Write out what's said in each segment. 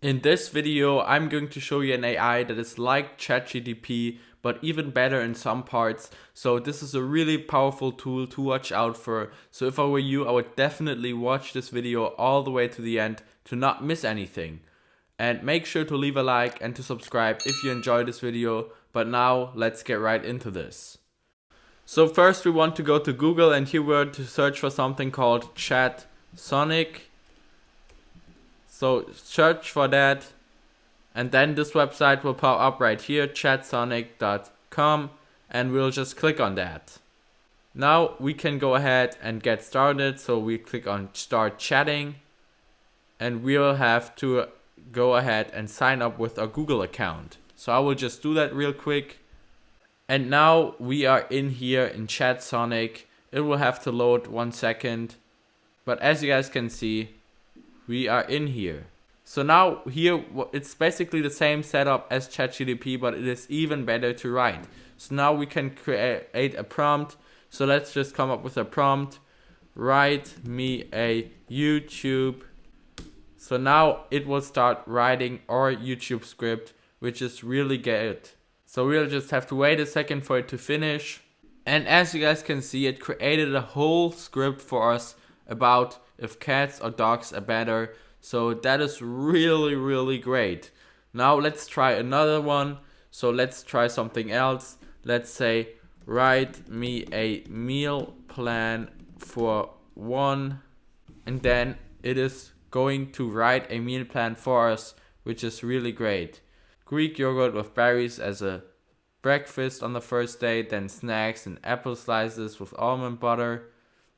In this video, I'm going to show you an AI that is like ChatGPT, but even better in some parts. So this is a really powerful tool to watch out for. So if I were you, I would definitely watch this video all the way to the end to not miss anything. And make sure to leave a like and to subscribe if you enjoyed this video. But now let's get right into this. So first we want to go to Google, and here we're to search for something called Chat Sonic. So search for that, and then this website will pop up right here, chatsonic.com, and we'll just click on that. Now we can go ahead and get started. So we click on start chatting, and we'll have to go ahead and sign up with our Google account. So I will just do that real quick. And now we are in here in Chat Sonic. It will have to load 1 second, but as you guys can see, we are in here. So now here it's basically the same setup as ChatGPT, but it is even better to write. So now we can create a prompt. So let's just come up with a prompt. Write me a YouTube. So now it will start writing our YouTube script, which is really good. So we'll just have to wait a second for it to finish. And as you guys can see, it created a whole script for us about if cats or dogs are better. So that is really great. Now let's try another one. So let's try something else. Let's say write me a meal plan for one, and then it is going to write a meal plan for us, which is really great. Greek yogurt with berries as a breakfast on the first day, then snacks and apple slices with almond butter,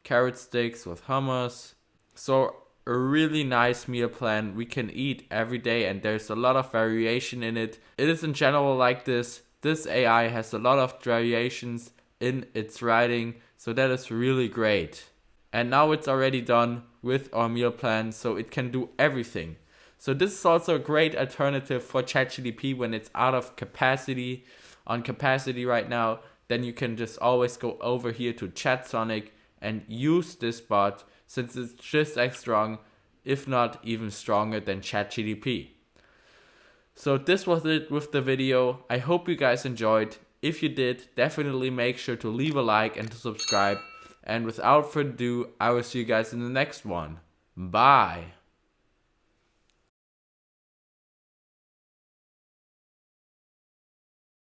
carrot sticks with hummus. So a really nice meal plan we can eat every day, and there's a lot of variation in it. It is in general like this. This AI has a lot of variations in its writing, so that is really great. And now it's already done with our meal plan, so it can do everything. So this is also a great alternative for ChatGPT when it's out of capacity, on capacity right now. Then you can just always go over here to ChatSonic and use this bot, since it's just as strong, if not even stronger than ChatGPT. So this was it with the video. I hope you guys enjoyed. If you did, definitely make sure to leave a like and to subscribe. And without further ado, I will see you guys in the next one. Bye.